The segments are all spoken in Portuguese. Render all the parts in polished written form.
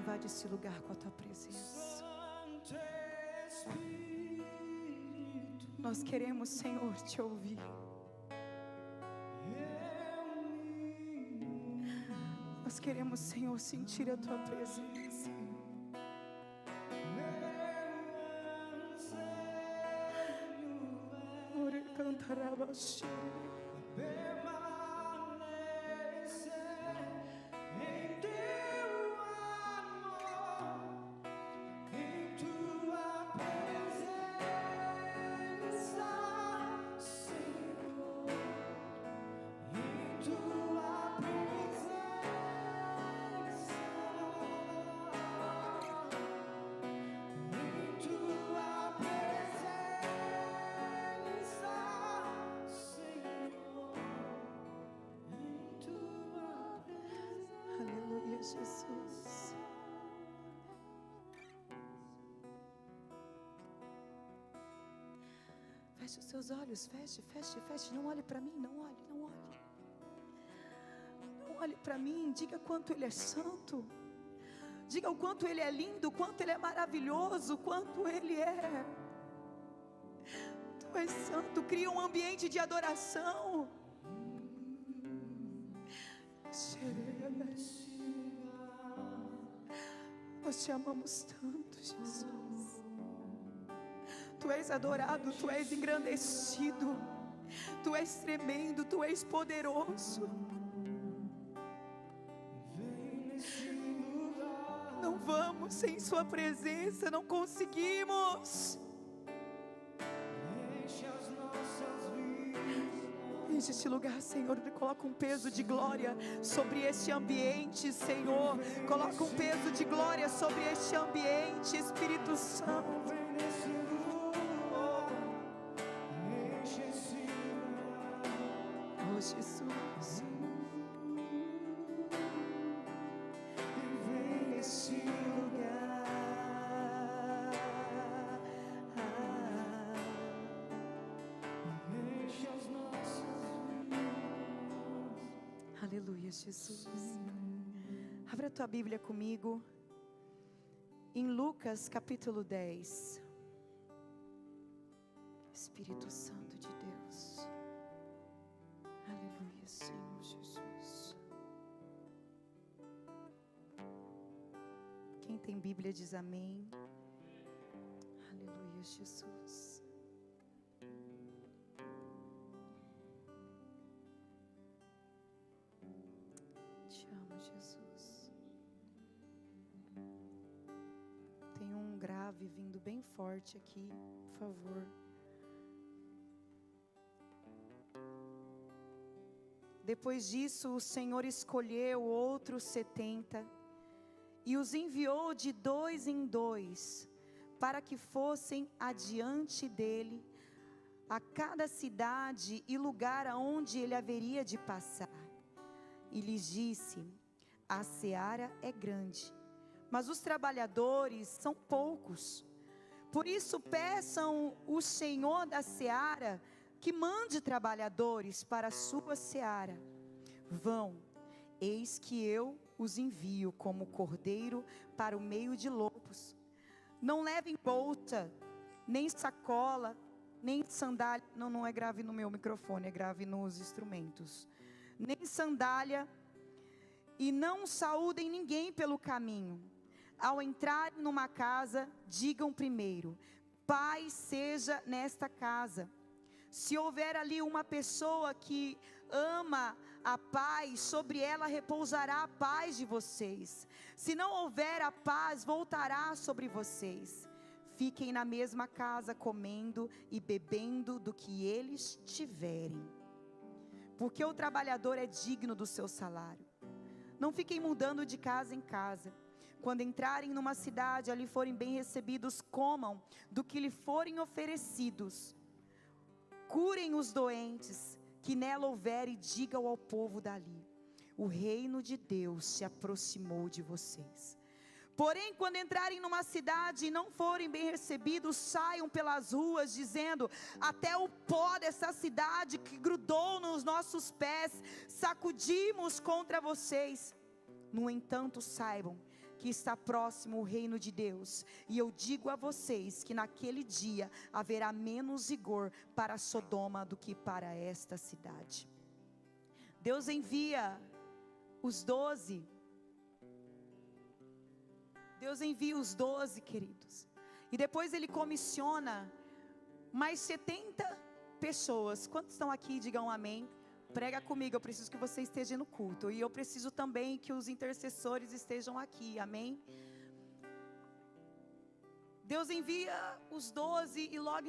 invade esse lugar com a tua presença. Nós queremos, Senhor, te ouvir. Nós queremos, Senhor, sentir a tua presença. Ore cantará baixo. Jesus. Feche os seus olhos, feche. Não olhe para mim, não olhe. Não olhe para mim, diga quanto Ele é santo. Diga o quanto Ele é lindo, o quanto Ele é maravilhoso, o quanto Ele é. Tu és santo, cria um ambiente de adoração. Nós te amamos tanto, Jesus. Tu és adorado, Tu és engrandecido, Tu és tremendo, Tu és poderoso. Não vamos sem Sua presença, não conseguimos. Enche este lugar, Senhor, coloca um peso de glória sobre este ambiente, Senhor. Coloca um peso de glória sobre este ambiente, Espírito Santo. Oh, Jesus. Vem neste lugar. Aleluia, Jesus. Abra a tua Bíblia comigo em Lucas capítulo 10. Espírito Santo de Deus. Aleluia, Senhor Jesus. Quem tem Bíblia diz amém. Aleluia, Jesus. Te amo, Jesus. Tem um grave vindo bem forte aqui, por favor. Depois disso, o Senhor escolheu outros 70 e os enviou de 2 em 2 para que fossem adiante dele a cada cidade e lugar aonde ele haveria de passar. E lhes disse: a seara é grande, mas os trabalhadores são poucos. Por isso peçam o Senhor da seara que mande trabalhadores para a sua seara. Vão, eis que eu os envio como cordeiro para o meio de lobos. Não levem bolsa, nem sacola, nem sandália. Não é grave no meu microfone, é grave nos instrumentos. Nem sandália, e não saúdem ninguém pelo caminho. Ao entrarem numa casa, digam primeiro: paz seja nesta casa. Se houver ali uma pessoa que ama a paz, sobre ela repousará a paz de vocês. Se não houver a paz, voltará sobre vocês. Fiquem na mesma casa, comendo e bebendo do que eles tiverem, porque o trabalhador é digno do seu salário. Não fiquem mudando de casa em casa. Quando entrarem numa cidade, ali forem bem recebidos, comam do que lhe forem oferecidos. Curem os doentes que nela houver e digam ao povo dali: o reino de Deus se aproximou de vocês. Porém, quando entrarem numa cidade e não forem bem recebidos, saiam pelas ruas dizendo: até o pó dessa cidade que grudou nos nossos pés, sacudimos contra vocês. No entanto, saibam que está próximo o reino de Deus. E eu digo a vocês que naquele dia haverá menos rigor para Sodoma do que para esta cidade. Deus envia os 12. Deus envia os 12, queridos. E depois Ele comissiona mais 70 pessoas. Quantos estão aqui? Digam amém. Prega comigo, eu preciso que você esteja no culto. E eu preciso também que os intercessores estejam aqui, amém? Deus envia os 12 e logo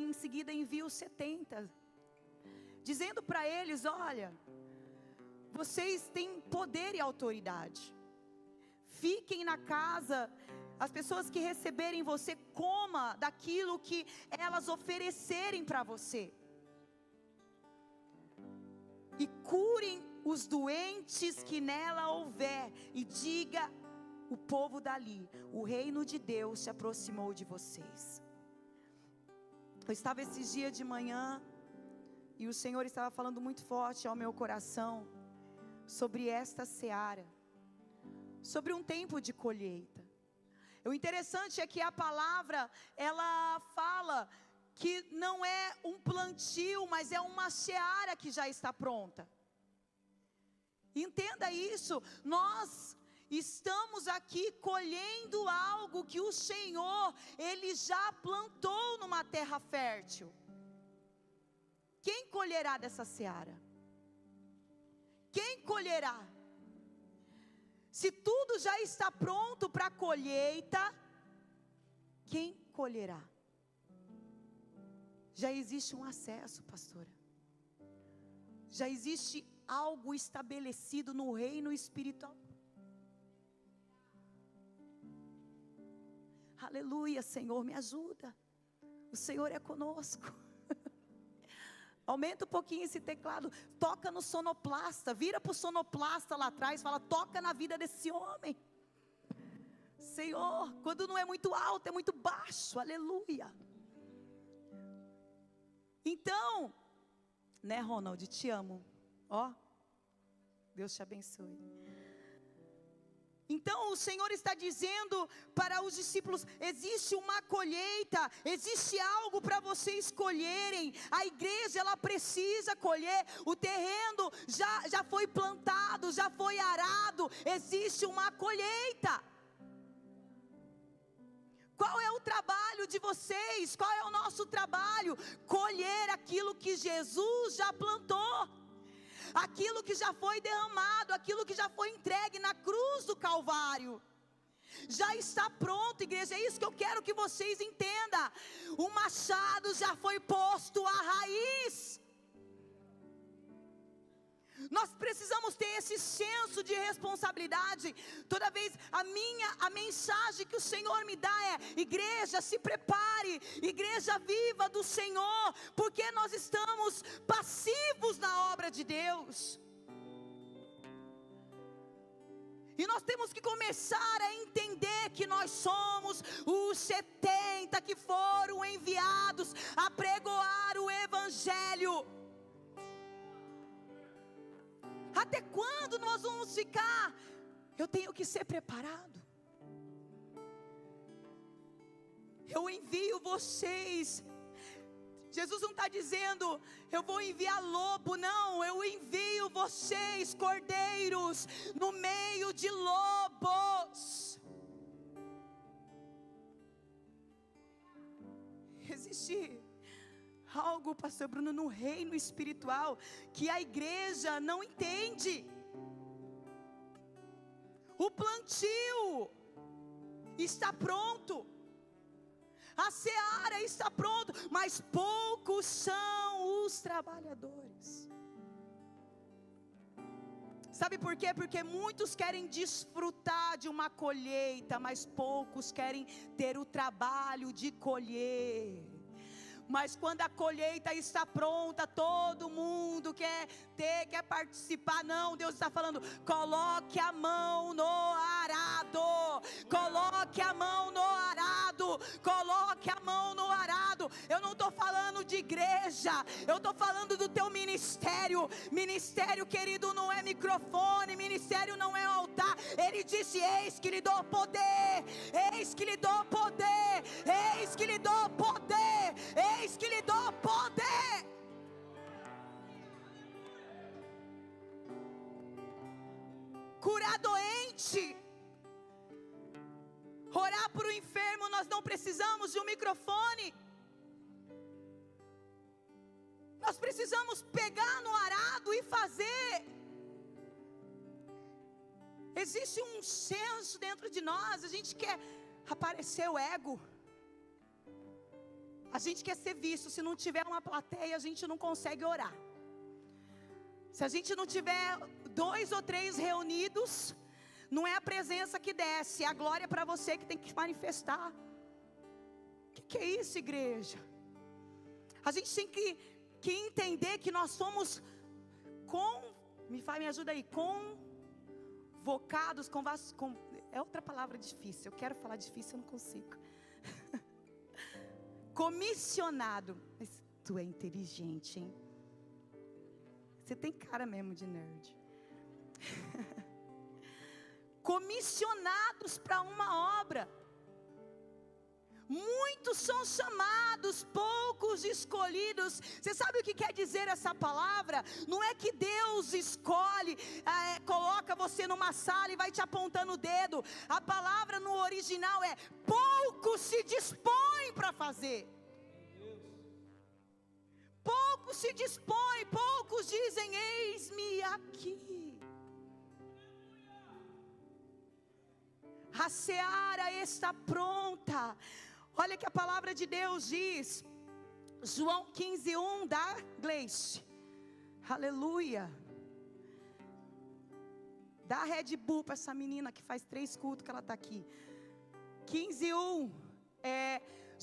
em seguida envia os 70. Dizendo para eles, olha, vocês têm poder e autoridade. Fiquem na casa, as pessoas que receberem você, coma daquilo que elas oferecerem para você. E curem os doentes que nela houver, e diga o povo dali, o reino de Deus se aproximou de vocês. Eu estava esses dias de manhã, e o Senhor estava falando muito forte ao meu coração, sobre esta seara, sobre um tempo de colheita. O interessante é que a palavra, ela fala que não é um plantio, mas é uma seara que já está pronta. Entenda isso, nós estamos aqui colhendo algo que o Senhor, Ele já plantou numa terra fértil. Quem colherá dessa seara? Quem colherá? Se tudo já está pronto para a colheita, quem colherá? Já existe um acesso, pastora. Já existe algo estabelecido no reino espiritual. Aleluia, Senhor, me ajuda. O Senhor é conosco. Aumenta um pouquinho esse teclado. Toca no sonoplasta. Vira para o sonoplasta lá atrás. Fala, toca na vida desse homem. Senhor, quando não é muito alto, é muito baixo. Aleluia. Então, né, Ronald, te amo. Ó, Deus te abençoe. Então o Senhor está dizendo para os discípulos, existe uma colheita, existe algo para vocês colherem. A igreja, ela precisa colher. O terreno já foi plantado, já foi arado. Existe uma colheita. Qual é o trabalho de vocês? Qual é o nosso trabalho? Colher aquilo que Jesus já plantou, aquilo que já foi derramado, aquilo que já foi entregue na cruz do Calvário. Já está pronto, igreja, é isso que eu quero que vocês entendam. O machado já foi posto à raiz. Nós precisamos ter esse senso de responsabilidade. Toda vez a mensagem que o Senhor me dá é: igreja, se prepare, igreja viva do Senhor, porque nós estamos passivos na obra de Deus. E nós temos que começar a entender que nós somos os 70 que foram enviados a pregoar o Evangelho. Até quando nós vamos ficar? Eu tenho que ser preparado. Eu envio vocês. Jesus não está dizendo, eu vou enviar lobo, não. Eu envio vocês, cordeiros, no meio de lobos. Existe algo, pastor Bruno, no reino espiritual que a igreja não entende. O plantio está pronto, a seara está pronta, mas poucos são os trabalhadores. Sabe por quê? Porque muitos querem desfrutar de uma colheita, mas poucos querem ter o trabalho de colher. Mas quando a colheita está pronta, todo mundo quer participar. Não, Deus está falando, coloque a mão no arado, coloque a mão no arado, coloque a mão no arado. Eu não estou falando de igreja, eu estou falando do teu ministério. Ministério, querido, não é microfone, ministério não é altar. Ele disse: eis que lhe dou poder, eis que lhe dou poder, eis que lhe dou poder, eis que lhe dou poder. Curar doente, orar por um enfermo, nós não precisamos de um microfone. Nós precisamos pegar no arado e fazer. Existe um senso dentro de nós, a gente quer aparecer o ego. A gente quer ser visto. Se não tiver uma plateia, a gente não consegue orar. Se a gente não tiver 2 ou 3 reunidos, não é a presença que desce, é a glória para você que tem que manifestar. O que é isso, igreja? A gente tem que entender que nós somos me ajuda aí, convocados, é outra palavra difícil, eu quero falar difícil, eu não consigo. Comissionado. Mas tu é inteligente, hein? Você tem cara mesmo de nerd. Comissionados para uma obra. Muitos são chamados, poucos escolhidos. Você sabe o que quer dizer essa palavra? Não é que Deus escolhe, coloca você numa sala e vai te apontando o dedo. A palavra no original é: poucos se dispõem para fazer. Poucos se dispõem, poucos dizem: eis-me aqui. A seara está pronta. Olha que a palavra de Deus diz, João 15:1, da Gleice. Aleluia. Dá Red Bull para essa menina que faz 3 cultos que ela está aqui. 15:1,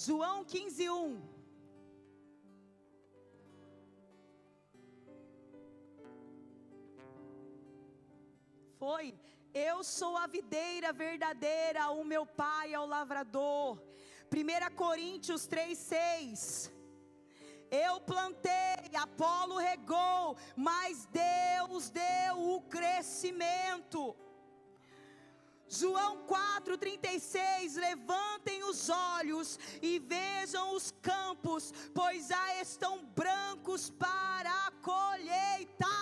João 15:1. Foi: eu sou a videira verdadeira, o meu pai é o lavrador. 1 Coríntios 3:6. Eu plantei, Apolo regou, mas Deus deu o crescimento. João 4:36. Levantem os olhos e vejam os campos, pois já estão brancos para a colheita.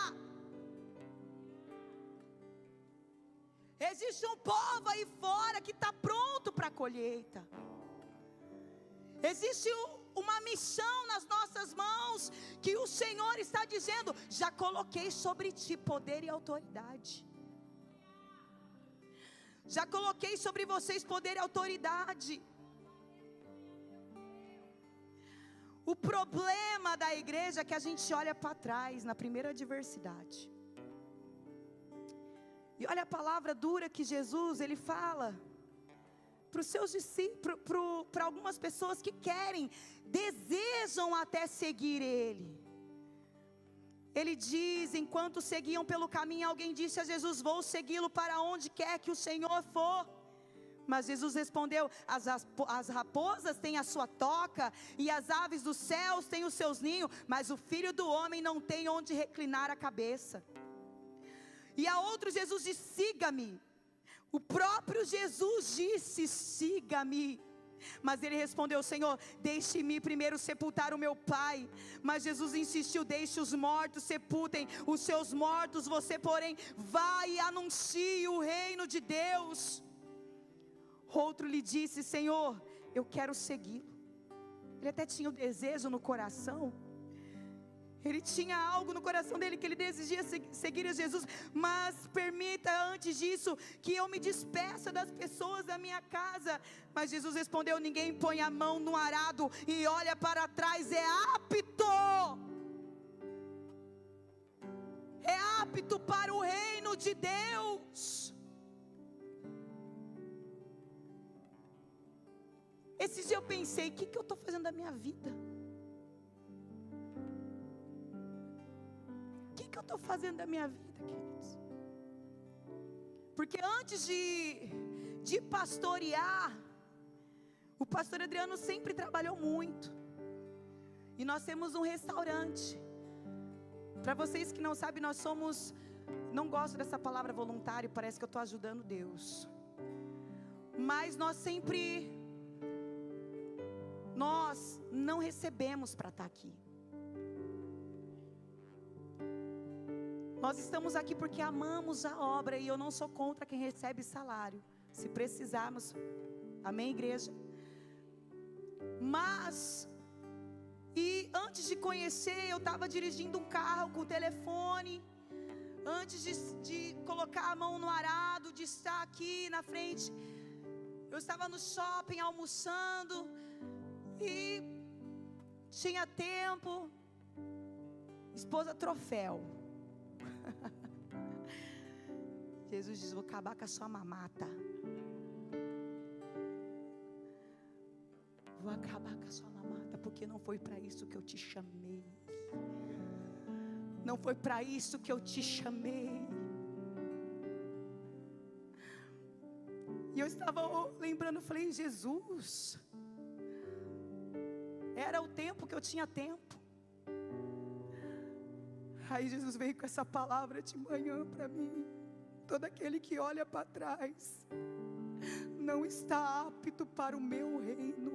Existe um povo aí fora que está pronto para a colheita. Existe uma missão nas nossas mãos, que o Senhor está dizendo: já coloquei sobre ti poder e autoridade. Já coloquei sobre vocês poder e autoridade. O problema da igreja é que a gente olha para trás na primeira adversidade. E olha a palavra dura que Jesus, ele fala para os seus discípulos, para algumas pessoas que querem, desejam até seguir ele. Ele diz: enquanto seguiam pelo caminho, alguém disse a Jesus: vou segui-lo para onde quer que o Senhor for. Mas Jesus respondeu: as raposas têm a sua toca, e as aves dos céus têm os seus ninhos, mas o Filho do Homem não tem onde reclinar a cabeça. E a outro Jesus disse: siga-me. O próprio Jesus disse: siga-me. Mas ele respondeu: Senhor, deixe-me primeiro sepultar o meu pai. Mas Jesus insistiu: deixe os mortos sepultem os seus mortos, você porém vai e anuncie o reino de Deus. Outro lhe disse: Senhor, eu quero segui-lo. Ele até tinha o desejo no coração. Ele tinha algo no coração dele que ele deseja seguir a Jesus. Mas permita antes disso que eu me despeça das pessoas da minha casa. Mas Jesus respondeu: ninguém põe a mão no arado e olha para trás. É apto para o reino de Deus. Esses dias eu pensei: o que eu estou fazendo da minha vida? O que eu estou fazendo da minha vida, queridos? Porque antes de pastorear, o pastor Adriano sempre trabalhou muito. E nós temos um restaurante. Para vocês que não sabem, nós somos, não gosto dessa palavra voluntário, parece que eu estou ajudando Deus. Mas nós não recebemos para estar aqui. Nós estamos aqui porque amamos a obra, e eu não sou contra quem recebe salário, se precisarmos, amém, igreja? Mas, e antes de conhecer, eu estava dirigindo um carro com o telefone, antes de colocar a mão no arado, de estar aqui na frente, eu estava no shopping almoçando, e tinha tempo, esposa troféu. Jesus diz: vou acabar com a sua mamata. Vou acabar com a sua mamata, porque não foi para isso que eu te chamei. Não foi para isso que eu te chamei. E eu estava lembrando, eu falei: Jesus, era o tempo que eu tinha tempo. Aí Jesus veio com essa palavra de manhã para mim: todo aquele que olha para trás não está apto para o meu reino.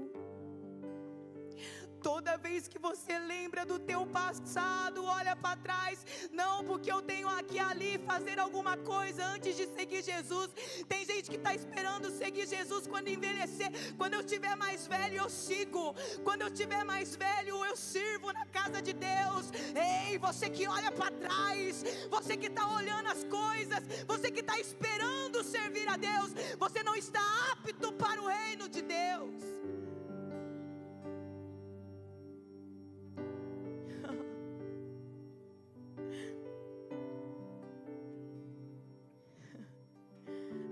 Toda vez que você lembra do teu passado, olha para trás, não porque eu tenho aqui ali fazer alguma coisa antes de seguir Jesus. Tem gente que está esperando seguir Jesus quando envelhecer. Quando eu estiver mais velho eu sigo, quando eu estiver mais velho eu sirvo na casa de Deus. Ei, você que olha para trás, você que está olhando as coisas, você que está esperando servir a Deus, você não está apto para o reino de Deus.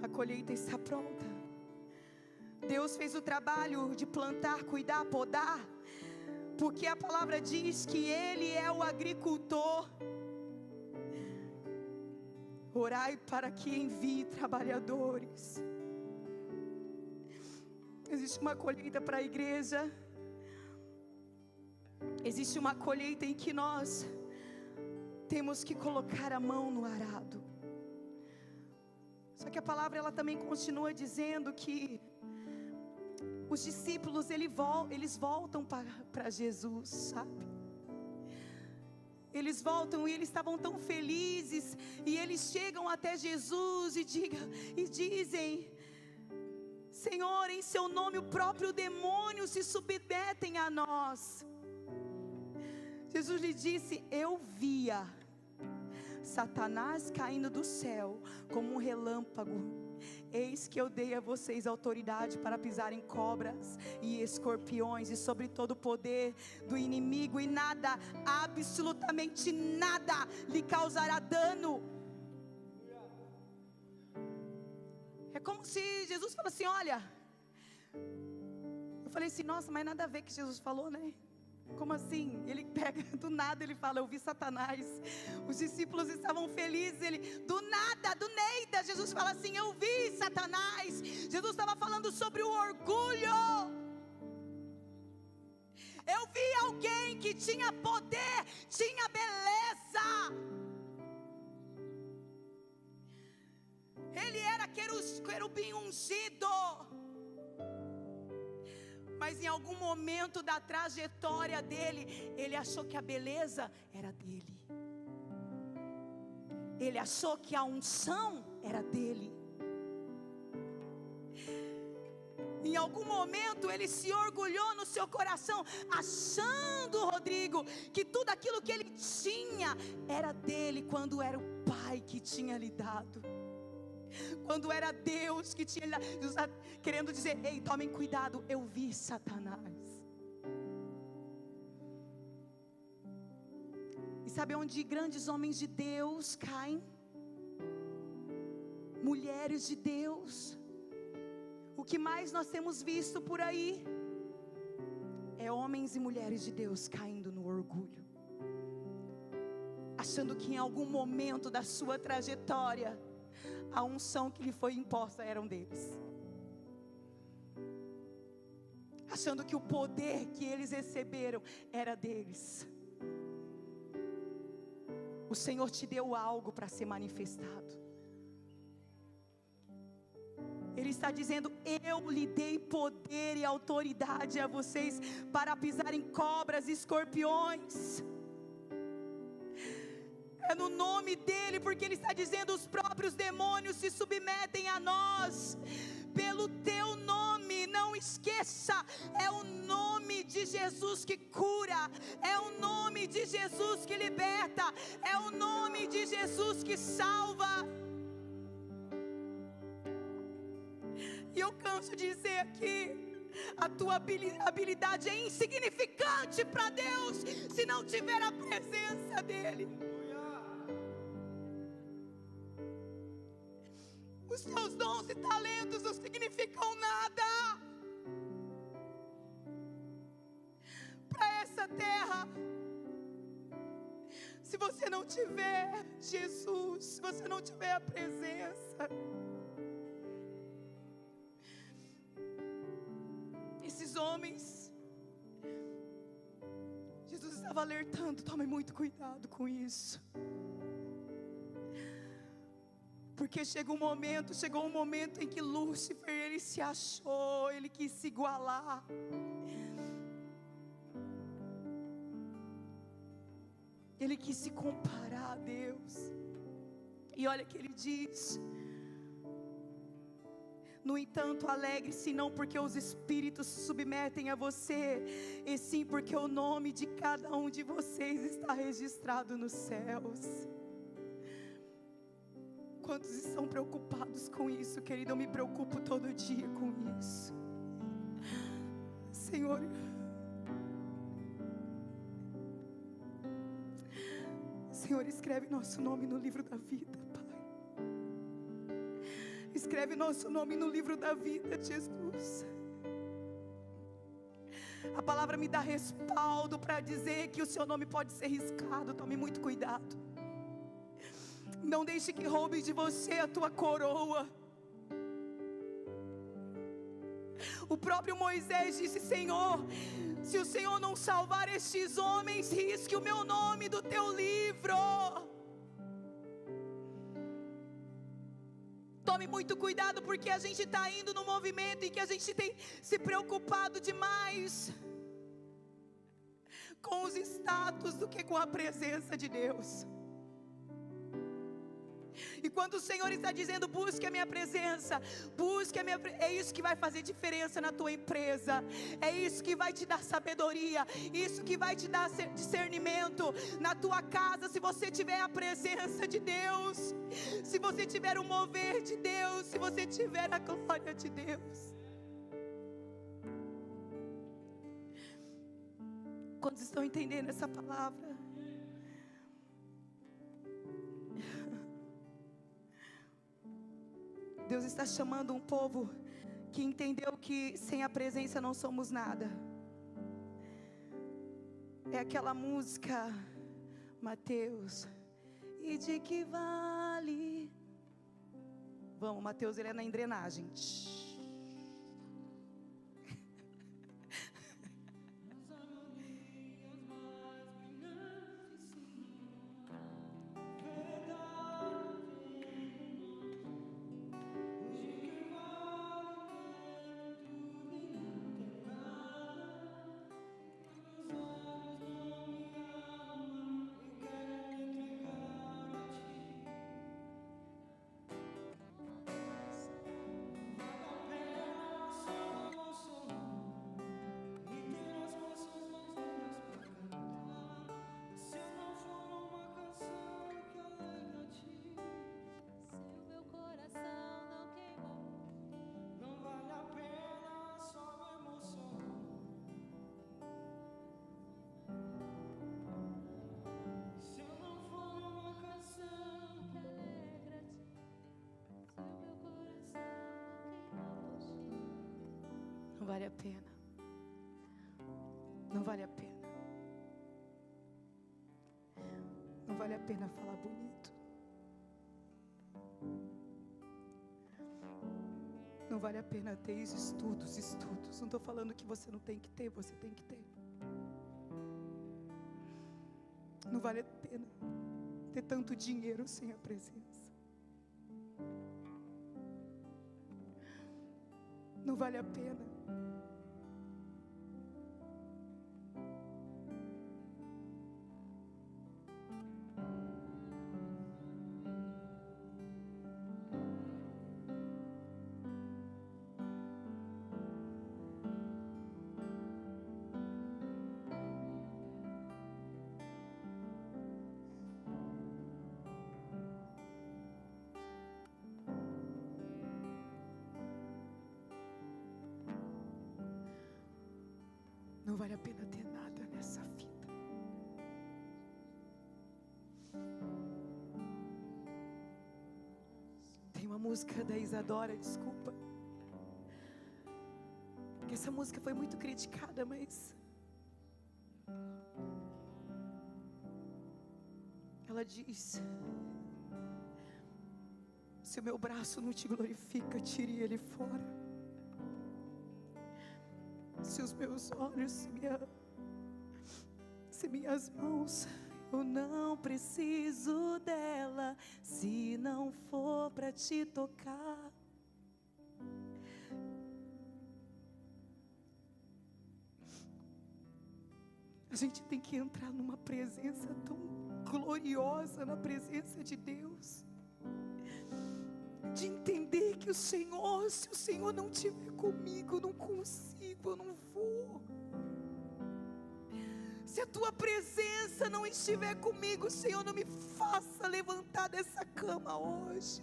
A colheita está pronta. Deus fez o trabalho de plantar, cuidar, podar, porque a palavra diz que Ele é o agricultor. Orai para que envie trabalhadores. Existe uma colheita para a igreja. Existe uma colheita em que nós temos que colocar a mão no arado. Só que a palavra ela também continua dizendo que os discípulos eles voltam para Jesus, sabe? Eles voltam e eles estavam tão felizes, e eles chegam até Jesus e dizem: Senhor, em seu nome o próprio demônio se submetem a nós. Jesus lhe disse: eu via Satanás caindo do céu como um relâmpago. Eis que eu dei a vocês autoridade para pisar em cobras e escorpiões e sobre todo o poder do inimigo, e nada, absolutamente nada, lhe causará dano. É como se Jesus falasse assim: olha, eu falei assim, nossa, mas nada a ver que Jesus falou, né? Como assim? Ele pega, do nada ele fala: eu vi Satanás. Os discípulos estavam felizes, ele, do nada, do neida, Jesus fala assim: eu vi Satanás. Jesus estava falando sobre o orgulho. Eu vi alguém que tinha poder, tinha beleza. Ele era querubim ungido. Mas em algum momento da trajetória dele, ele achou que a beleza era dele. Ele achou que a unção era dele. Em algum momento ele se orgulhou no seu coração, achando, Rodrigo, que tudo aquilo que ele tinha era dele, quando era o Pai que tinha lhe dado. Quando era Deus que tinha, Jesus está querendo dizer: ei, tomem cuidado, eu vi Satanás. E sabe onde grandes homens de Deus caem? Mulheres de Deus. O que mais nós temos visto por aí é homens e mulheres de Deus caindo no orgulho, achando que em algum momento da sua trajetória a unção que lhe foi imposta eram deles. achando que o poder que eles receberam era deles. O Senhor te deu algo para ser manifestado. Ele está dizendo: eu lhe dei poder e autoridade a vocês para pisarem cobras e escorpiões. É no nome dele, porque ele está dizendo: os próprios demônios se submetem a nós pelo teu nome. Não esqueça, é o nome de Jesus que cura, é o nome de Jesus que liberta, é o nome de Jesus que salva. E eu canso de dizer aqui: a tua habilidade é insignificante para Deus se não tiver a presença dEle. Os teus dons e talentos não significam nada para essa terra se você não tiver Jesus, se você não tiver a presença. Esses homens, Jesus estava alertando: tome muito cuidado com isso, porque chegou um momento em que Lúcifer, ele se achou, ele quis se igualar. Ele quis se comparar a Deus. E olha que ele diz: no entanto, alegre-se não porque os espíritos se submetem a você, e sim porque o nome de cada um de vocês está registrado nos céus. Quantos estão preocupados com isso, querido? Eu me preocupo todo dia com isso. Senhor, escreve nosso nome no livro da vida, Pai. Escreve nosso nome no livro da vida, Jesus. A palavra me dá respaldo para dizer que o seu nome pode ser riscado. Tome muito cuidado. Não deixe que roube de você a tua coroa. O próprio Moisés disse: Senhor, se o Senhor não salvar estes homens, risque o meu nome do teu livro. Tome muito cuidado, porque a gente está indo no movimento em que a gente tem se preocupado demais com os status do que com a presença de Deus. E quando o Senhor está dizendo: busque a minha presença, é isso que vai fazer diferença na tua empresa, é isso que vai te dar sabedoria, isso que vai te dar discernimento na tua casa. Se você tiver a presença de Deus, se você tiver o mover de Deus, se você tiver a glória de Deus. Quantos estão entendendo essa palavra? Deus está chamando um povo que entendeu que sem a presença não somos nada. É aquela música, Mateus, e de que vale? Vamos, Mateus, ele é na engrenagem. Não vale a pena. Não vale a pena. Não vale a pena falar bonito. Não vale a pena ter estudos. Não estou falando que você não tem que ter, você tem que ter. Não vale a pena ter tanto dinheiro sem a presença. Não vale a pena. Não vale a pena ter nada nessa vida. Tem uma música da Isadora, desculpa, porque essa música foi muito criticada, mas ela diz: se o meu braço não te glorifica, tire ele fora. Se os meus olhos, se minhas mãos, eu não preciso dela, se não for para te tocar. A gente tem que entrar numa presença tão gloriosa, na presença de Deus, de entender que o Senhor, se o Senhor não estiver comigo, eu não consigo, eu não vou. Se a tua presença não estiver comigo, Senhor, não me faça levantar dessa cama hoje.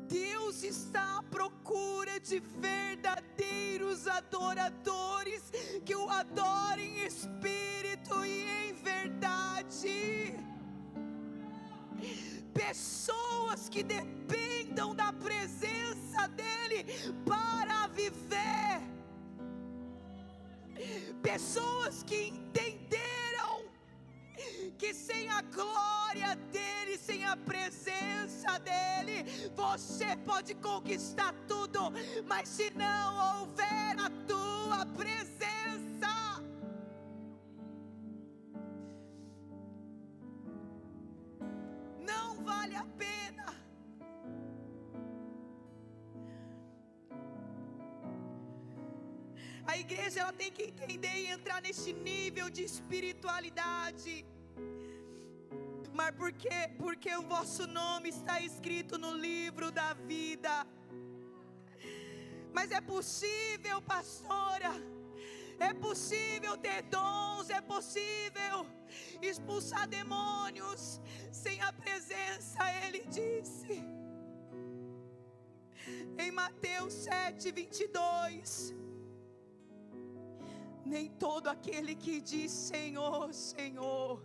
Deus está à procura de verdadeiros adoradores, que o adorem em espírito e em verdade. Pessoas que dependam da presença dEle para viver. Pessoas que entenderam que sem a glória dEle, sem a presença dEle, você pode conquistar tudo, mas se não houver a tua presença, não vale a pena. A igreja, ela tem que entender e entrar neste nível de espiritualidade. Mas por quê? Porque o vosso nome está escrito no livro da vida. Mas é possível, pastora, é possível ter dons, é possível expulsar demônios sem a presença. Ele disse em Mateus 7:22: nem todo aquele que diz Senhor, Senhor.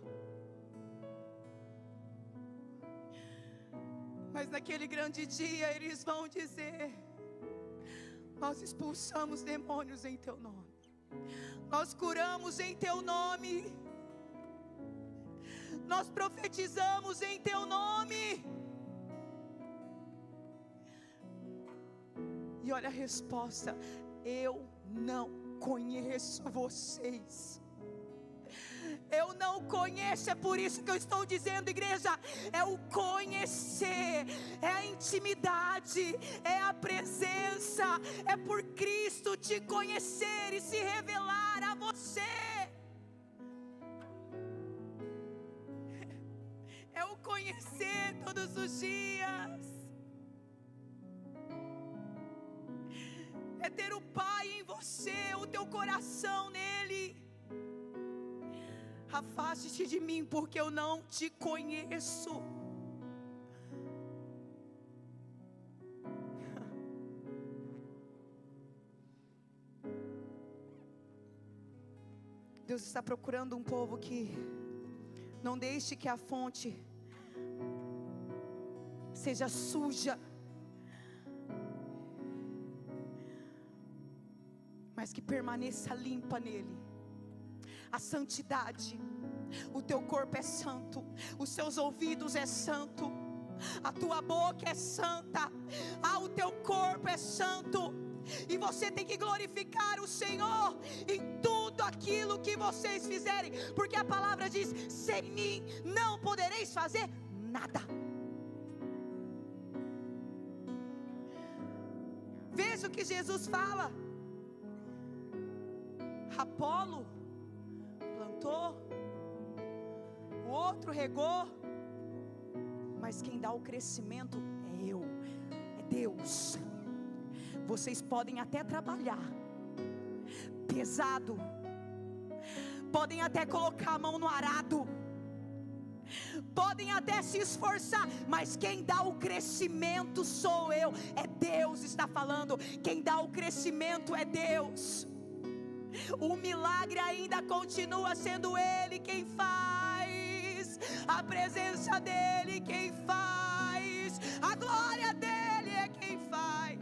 Mas naquele grande dia eles vão dizer: nós expulsamos demônios em teu nome, nós curamos em teu nome, nós profetizamos em teu nome. E olha a resposta: eu não conheço vocês. Eu não conheço. É por isso que eu estou dizendo, igreja, é o conhecer, é a intimidade, é a presença, é por Cristo te conhecer e se revelar a você. É o conhecer todos os dias, é ter o Pai em você, o teu coração nele. Afaste-te de mim, porque eu não te conheço. Deus está procurando um povo que não deixe que a fonte seja suja, mas que permaneça limpa nele. A santidade, o teu corpo é santo, os seus ouvidos é santo, a tua boca é santa, o teu corpo é santo. E você tem que glorificar o Senhor em tudo aquilo que vocês fizerem, porque a palavra diz: sem mim não podereis fazer nada. Veja o que Jesus fala: Apolo plantou, o outro regou, mas quem dá o crescimento é Deus. Vocês podem até trabalhar pesado, podem até colocar a mão no arado, podem até se esforçar, mas quem dá o crescimento sou eu. É Deus está falando. Quem dá o crescimento é Deus. O milagre ainda continua sendo Ele quem faz, a presença dEle quem faz, a glória dEle é quem faz.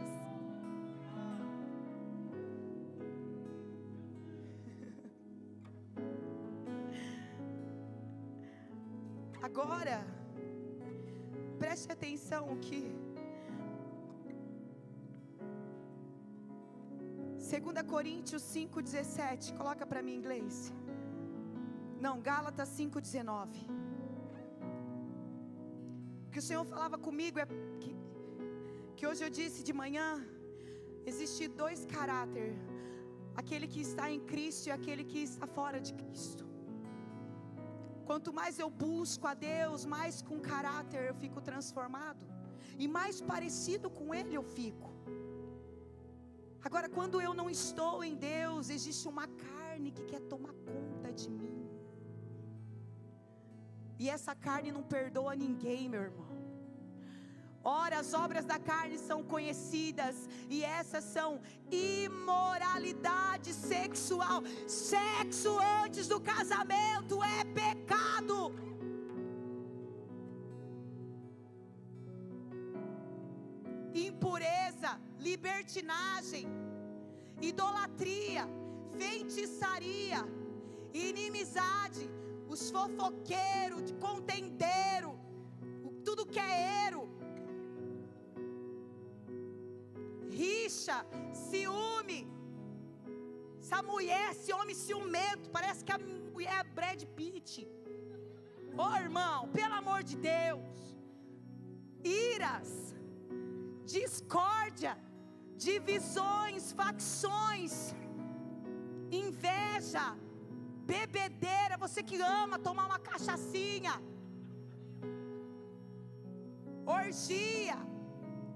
Agora, preste atenção que 2 Coríntios 5,17, coloca para mim em inglês. Não, Gálatas 5,19. O que o Senhor falava comigo é que hoje eu disse de manhã: existe dois caráteres, aquele que está em Cristo e aquele que está fora de Cristo. Quanto mais eu busco a Deus, mais com caráter eu fico transformado, e mais parecido com Ele eu fico. Agora, quando eu não estou em Deus, existe uma carne que quer tomar conta de mim, e essa carne não perdoa ninguém, meu irmão. Ora, as obras da carne são conhecidas, e essas são imoralidade sexual. Sexo antes do casamento é pecado. Impureza, libertinagem, idolatria, feitiçaria, inimizade, os fofoqueiros, contendeiro, tudo que é ero, rixa, ciúme. Essa mulher, esse homem ciumento, parece que a mulher é Brad Pitt. Irmão, pelo amor de Deus. Iras, discórdia, divisões, facções, inveja, bebedeira. Você que ama tomar uma cachaçinha, orgia,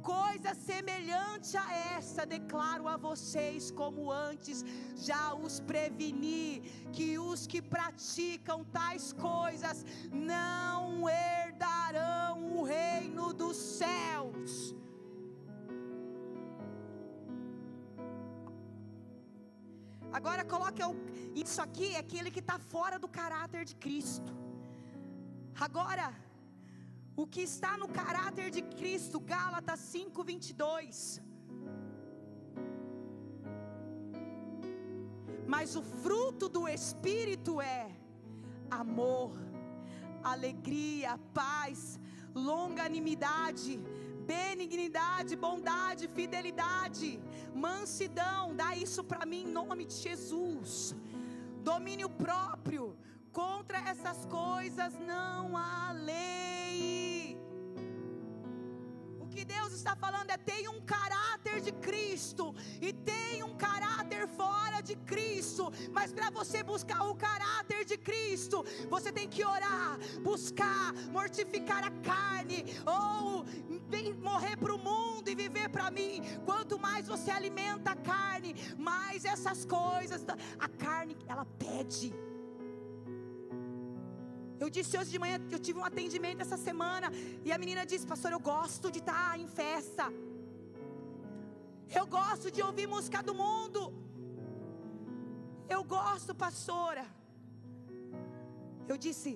coisa semelhante a essa, declaro a vocês, como antes já os preveni, que os que praticam tais coisas não herdarão o reino dos céus. Agora coloque isso aqui, é aquele que está fora do caráter de Cristo. Agora, o que está no caráter de Cristo, Gálatas 5:22. Mas o fruto do Espírito é amor, alegria, paz, longanimidade, benignidade, bondade, fidelidade, mansidão. Dá isso para mim em nome de Jesus. Domínio próprio. Contra essas coisas não há lei. O que Deus está falando é: tem um caráter de Cristo e tem um caráter fora de Cristo. Mas para você buscar o caráter de Cristo, você tem que orar, buscar, mortificar a carne, ou morrer para o mundo e viver para mim. Quanto mais você alimenta a carne, mais essas coisas, a carne, ela pede. Eu disse hoje de manhã, eu tive um atendimento essa semana, e a menina disse: pastor, eu gosto de estar em festa, eu gosto de ouvir música do mundo, eu gosto, pastora. Eu disse: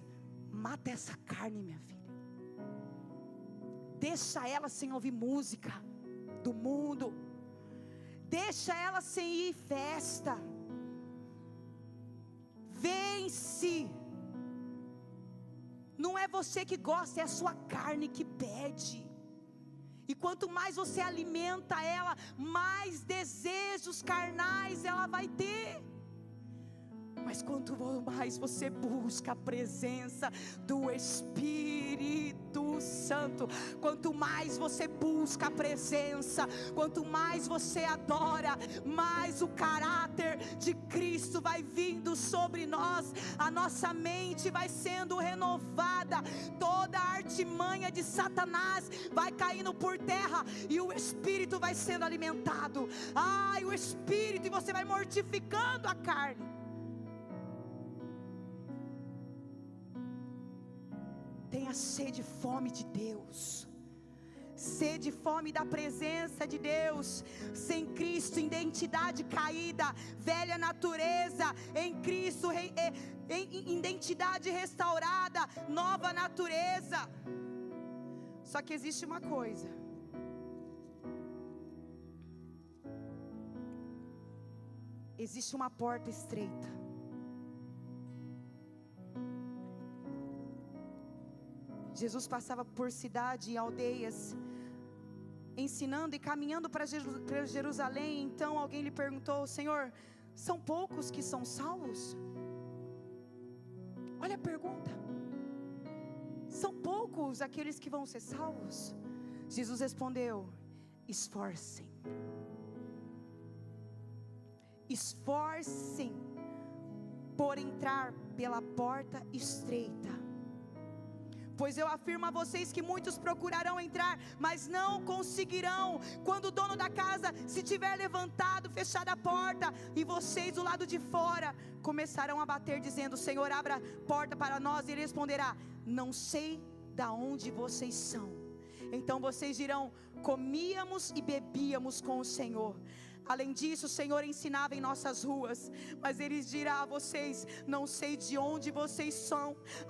mata essa carne, minha filha, deixa ela sem ouvir música do mundo, deixa ela sem ir em festa, vence. Não é você que gosta, é a sua carne que pede. E quanto mais você alimenta ela, mais desejos carnais ela vai ter. Mas quanto mais você busca a presença do Espírito Santo, quanto mais você busca a presença, quanto mais você adora, mais o caráter de Cristo vai vindo sobre nós, a nossa mente vai sendo renovada, toda a artimanha de Satanás vai caindo por terra, e o Espírito vai sendo alimentado. O Espírito, e você vai mortificando a carne. Tenha sede e fome de Deus, sede e fome da presença de Deus. Sem Cristo, identidade caída, velha natureza; em Cristo, identidade restaurada, nova natureza. Só que existe uma coisa: existe uma porta estreita. Jesus passava por cidade e aldeias, ensinando e caminhando para Jerusalém. Então alguém lhe perguntou: Senhor, são poucos que são salvos? Olha a pergunta. São poucos aqueles que vão ser salvos? Jesus respondeu: esforcem. Esforcem por entrar pela porta estreita. Pois eu afirmo a vocês que muitos procurarão entrar, mas não conseguirão. Quando o dono da casa se tiver levantado, fechado a porta, e vocês do lado de fora começarão a bater, dizendo: Senhor, abra a porta para nós. E ele responderá: não sei da onde vocês são. Então vocês dirão: comíamos e bebíamos com o Senhor. Além disso, o Senhor ensinava em nossas ruas. Mas Ele dirá a vocês: não sei de onde vocês são.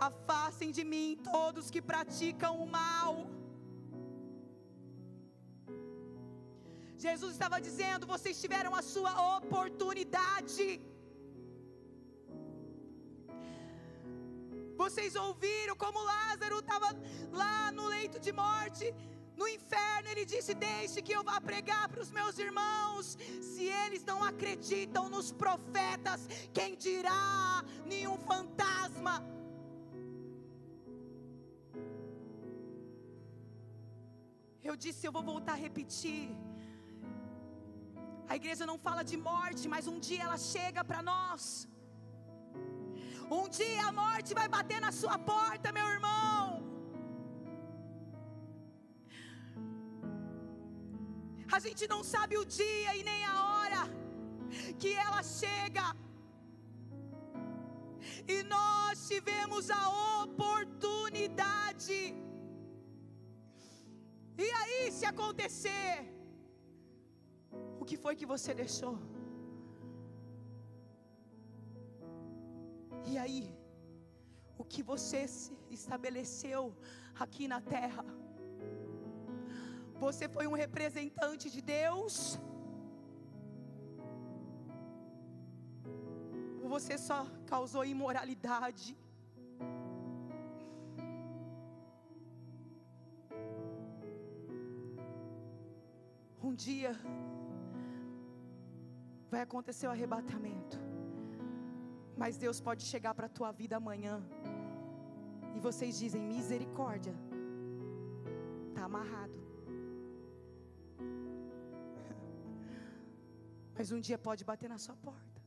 Afastem de mim todos que praticam o mal. Jesus estava dizendo: vocês tiveram a sua oportunidade. Vocês ouviram como Lázaro estava lá no leito de morte, no inferno. Ele disse: deixe que eu vá pregar para os meus irmãos. Se eles não acreditam nos profetas, quem dirá nenhum fantasma? Eu disse: eu vou voltar a repetir. A igreja não fala de morte, mas um dia ela chega para nós. Um dia a morte vai bater na sua porta, meu irmão. A gente não sabe o dia e nem a hora que ela chega. E nós tivemos a oportunidade. E aí, se acontecer, o que foi que você deixou? E aí, o que você se estabeleceu aqui na terra? Você foi um representante de Deus? Ou você só causou imoralidade? Um dia vai acontecer o arrebatamento, mas Deus pode chegar para a tua vida amanhã e vocês dizem: misericórdia, está amarrado. Mas um dia pode bater na sua porta.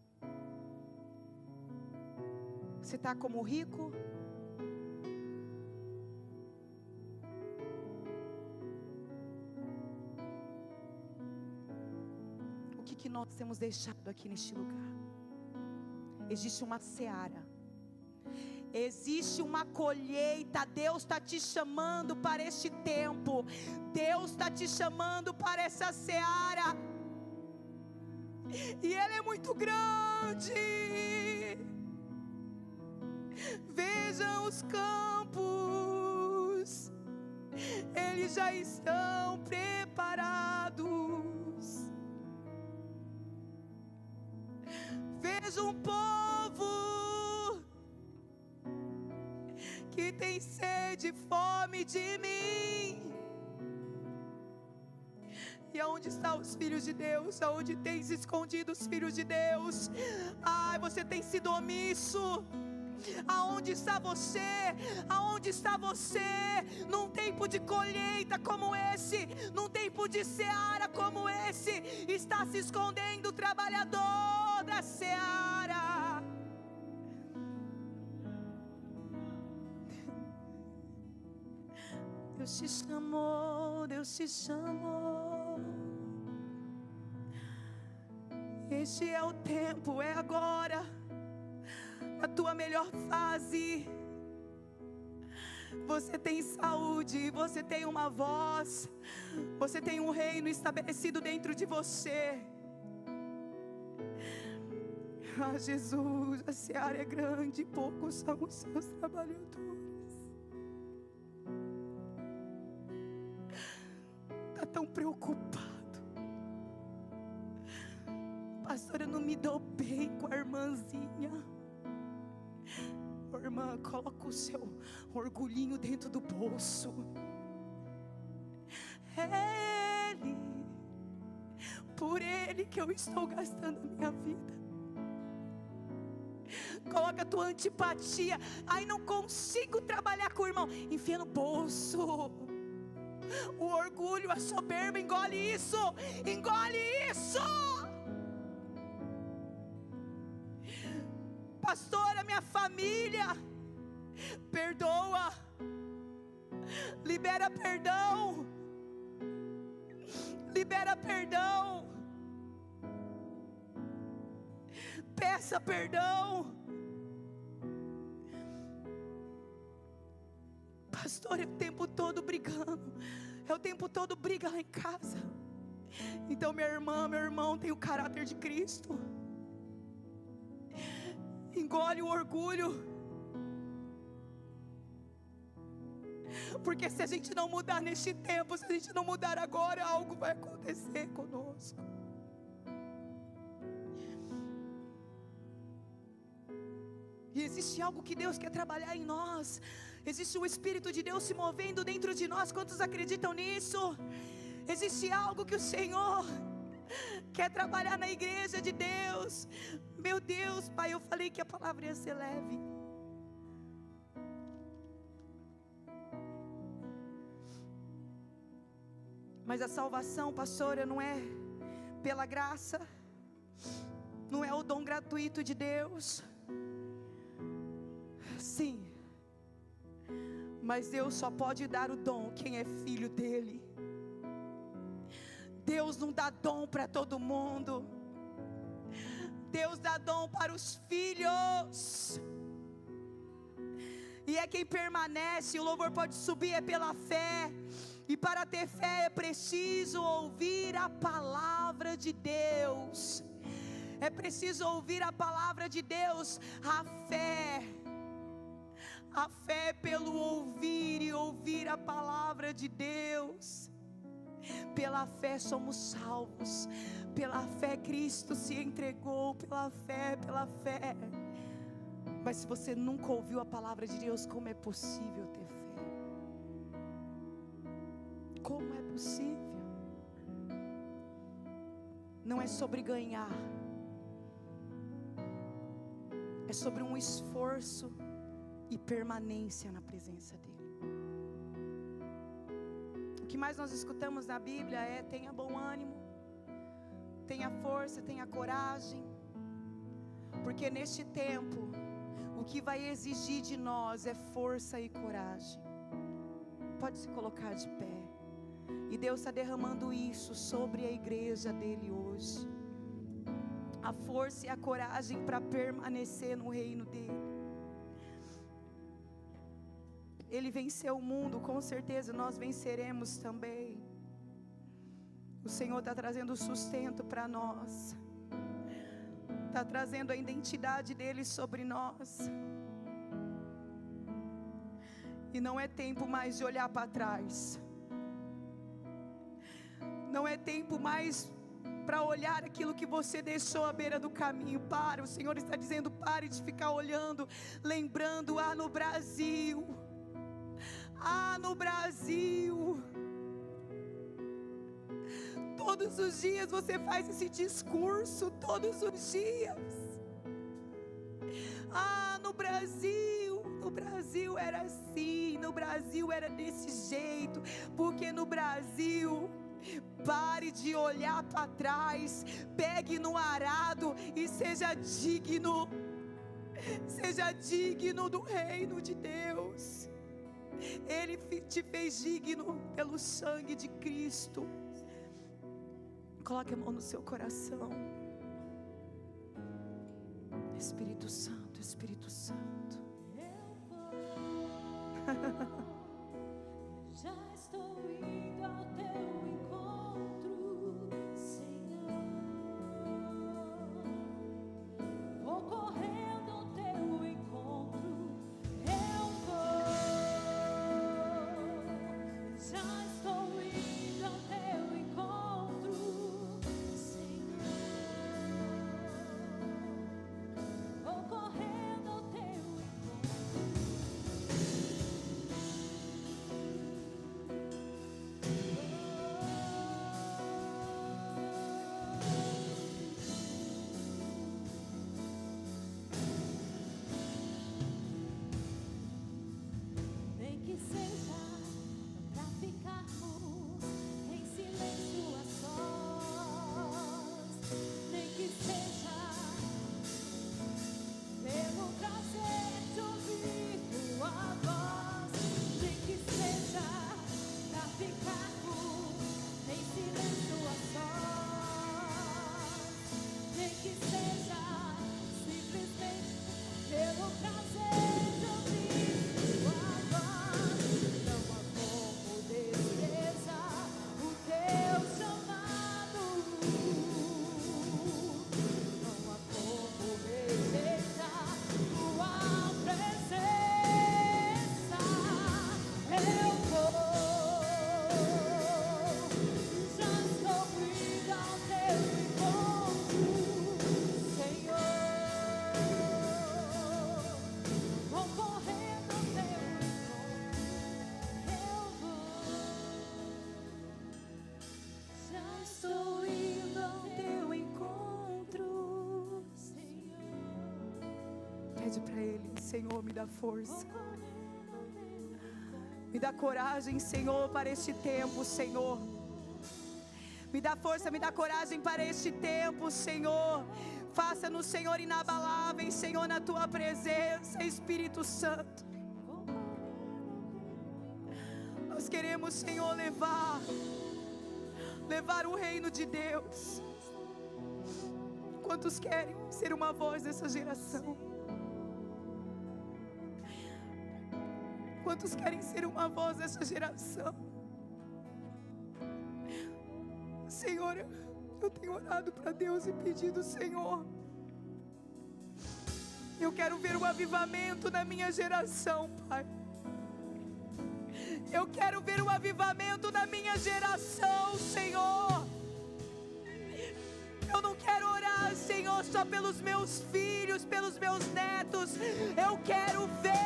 Você está como rico? O que nós temos deixado aqui neste lugar? Existe uma seara, existe uma colheita. Deus está te chamando para este tempo. Deus está te chamando para essa seara. E ela é muito grande. Vejam os campos, eles já estão preparados. Veja um povo que tem sede, fome de mim. E aonde estão os filhos de Deus? Aonde tem se escondido os filhos de Deus? Ai, você tem sido omisso. Aonde está você? Aonde está você? Num tempo de colheita como esse, num tempo de seara como esse, está se escondendo o trabalhador da seara. Deus te chamou, Deus te chamou. Este é o tempo, é agora. A tua melhor fase. Você tem saúde, você tem uma voz, você tem um reino estabelecido dentro de você. Ah, Jesus, a seara é grande, poucos são os seus trabalhadores. Está tão preocupado. Pastora, eu não me dou bem com a irmãzinha. Oh, irmã, coloca o seu orgulhinho dentro do bolso. É Ele, por Ele que eu estou gastando a minha vida. Coloca a tua antipatia. Ai, não consigo trabalhar com o irmão. Enfia no bolso. O orgulho, a soberba, engole isso. Engole isso. Pastora, minha família, perdoa, libera perdão, libera perdão, peça perdão. Pastor, é o tempo todo brigando, é o tempo todo briga lá em casa. Então minha irmã, meu irmão tem o caráter de Cristo. Engole o orgulho. Porque se a gente não mudar neste tempo, se a gente não mudar agora, algo vai acontecer conosco. E existe algo que Deus quer trabalhar em nós. Existe o Espírito de Deus se movendo dentro de nós. Quantos acreditam nisso? Existe algo que o Senhor quer trabalhar na igreja de Deus. Meu Deus, Pai, eu falei que a palavra ia ser leve. Mas a salvação, pastora, não é pela graça, não é o dom gratuito de Deus. Sim, mas Deus só pode dar o dom quem é filho dele. Deus não dá dom para todo mundo. Deus dá dom para os filhos. E é quem permanece. O louvor pode subir, é pela fé. E para ter fé é preciso ouvir a palavra de Deus. É preciso ouvir a palavra de Deus. A fé é pelo ouvir e ouvir a palavra de Deus. Pela fé somos salvos. Pela fé Cristo se entregou. Pela fé. Mas se você nunca ouviu a palavra de Deus, como é possível ter fé? Como é possível? Não é sobre ganhar, é sobre um esforço e permanência na presença dEle. O que mais nós escutamos na Bíblia é: tenha bom ânimo, tenha força, tenha coragem. Porque neste tempo, o que vai exigir de nós é força e coragem. Pode se colocar de pé. E Deus está derramando isso sobre a igreja dele hoje. A força e a coragem para permanecer no reino dele. Ele venceu o mundo, com certeza nós venceremos também. O Senhor está trazendo sustento para nós. Está trazendo a identidade dele sobre nós. E não é tempo mais de olhar para trás. Não é tempo mais para olhar aquilo que você deixou à beira do caminho. O Senhor está dizendo: pare de ficar olhando, lembrando: no Brasil no Brasil. Todos os dias você faz esse discurso, todos os dias. No Brasil era assim, no Brasil era desse jeito, porque no Brasil, pare de olhar para trás, pegue no arado e seja digno do reino de Deus. Ele te fez digno pelo sangue de Cristo. Coloque a mão no seu coração. Espírito Santo, Espírito Santo. Já estou indo ao teu encontro, Senhor. Vou correndo ao teu encontro, eu vou. Já estou indo ao teu encontro, Senhor. Vou correndo ao teu nem que seja pra ficarmos em silêncio a sós, nem que seja pelo prazer de ouvir tua voz, nem que seja pra ficarmos em silêncio a sós, nem que seja simplesmente pelo prazer de ouvir tua voz. Não há como desprezar o teu chamado, não há como rejeitar tua presença. Eu vou, já estou indo ao teu encontro, Senhor. Vou correndo ao teu encontro, eu vou. Já estou indo ao teu encontro, Senhor. Pede para Ele: Senhor, me dá força, Vou correndo ao teu me dá coragem, Senhor, para este tempo, Senhor. Me dá força, me dá coragem para este tempo, Senhor. Faça-nos, Senhor, inabaláveis, Senhor, na Tua presença, Espírito Santo. Nós queremos, Senhor, levar o reino de Deus. Quantos querem ser uma voz dessa geração? Quantos querem ser uma voz dessa geração? Senhor, eu tenho orado para Deus e pedido: Senhor, eu quero ver um avivamento na minha geração, Pai. Eu quero ver um avivamento na minha geração, Senhor. Eu não quero orar, Senhor, só pelos meus filhos, pelos meus netos. Eu quero ver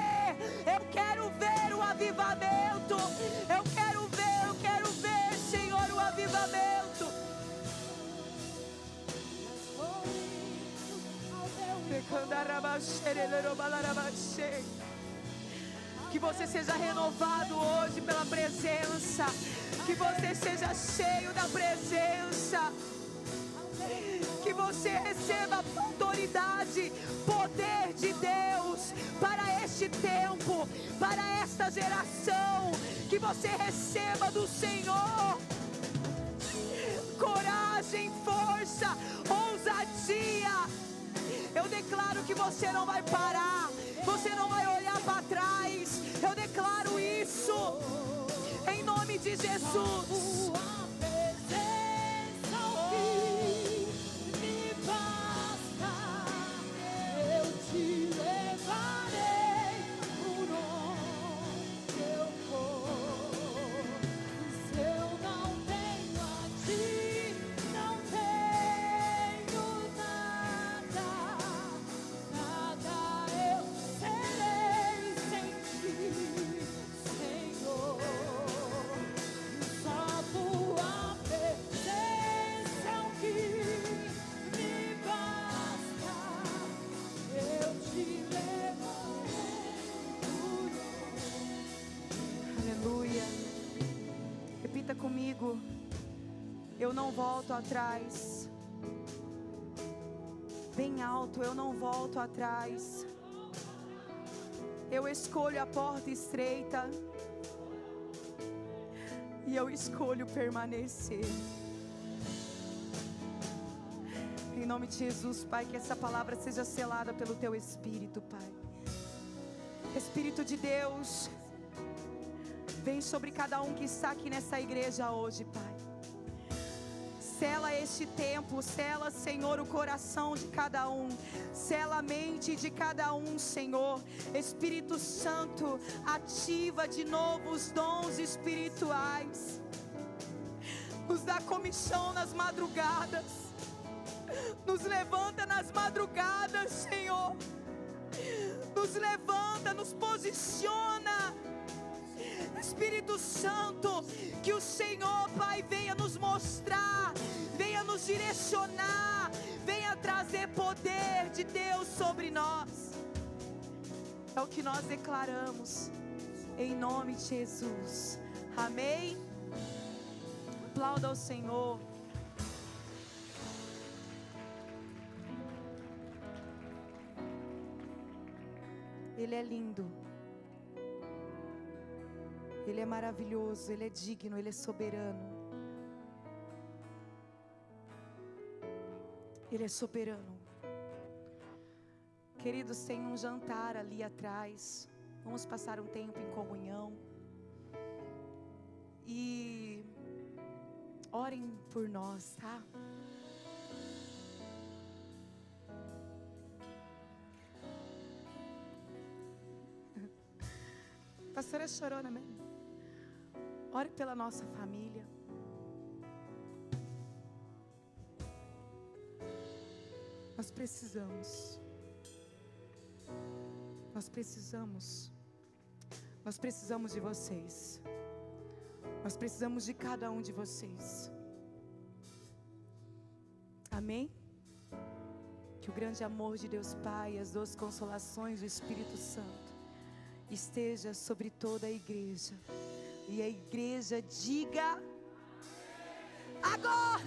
o avivamento. Eu quero ver, Senhor, o avivamento. Vou indo ao teu Que você seja renovado hoje pela presença. Que você seja cheio da presença. Que você receba autoridade, poder de Deus para este tempo, para esta geração. Que você receba do Senhor coragem, força, ousadia. Eu declaro que você não vai parar, você não vai olhar para trás. Eu declaro isso em nome de Jesus. Tua presença, me basta. Eu te levarei por onde eu for. Se eu não tenho a ti, não tenho nada. Nada eu serei sem ti, Senhor. Eu não volto atrás. Bem alto, eu não volto atrás. Eu escolho a porta estreita. E eu escolho permanecer. Em nome de Jesus, Pai, que essa palavra seja selada pelo Teu Espírito, Pai. Espírito de Deus, vem sobre cada um que está aqui nessa igreja hoje, Pai. Sela este tempo, sela, Senhor, o coração de cada um, sela a mente de cada um, Senhor. Espírito Santo, ativa de novo os dons espirituais, nos dá comichão nas madrugadas, nos levanta nas madrugadas, Senhor, nos levanta, nos posiciona. Espírito Santo, que o Senhor, Pai, venha nos mostrar, venha nos direcionar, venha trazer poder de Deus sobre nós. É o que nós declaramos, em nome de Jesus. Amém? Aplauda ao Senhor. Ele é lindo. Ele é maravilhoso, Ele é digno, Ele é soberano. Ele é soberano. Queridos, tem um jantar ali atrás. Vamos passar um tempo em comunhão. E orem por nós, tá? A pastora chorou, né? Ore pela nossa família. Nós precisamos. Nós precisamos de vocês. Nós precisamos de cada um de vocês. Amém? Que o grande amor de Deus Pai, as doces consolações do Espírito Santo esteja sobre toda a igreja. E a igreja diga agora.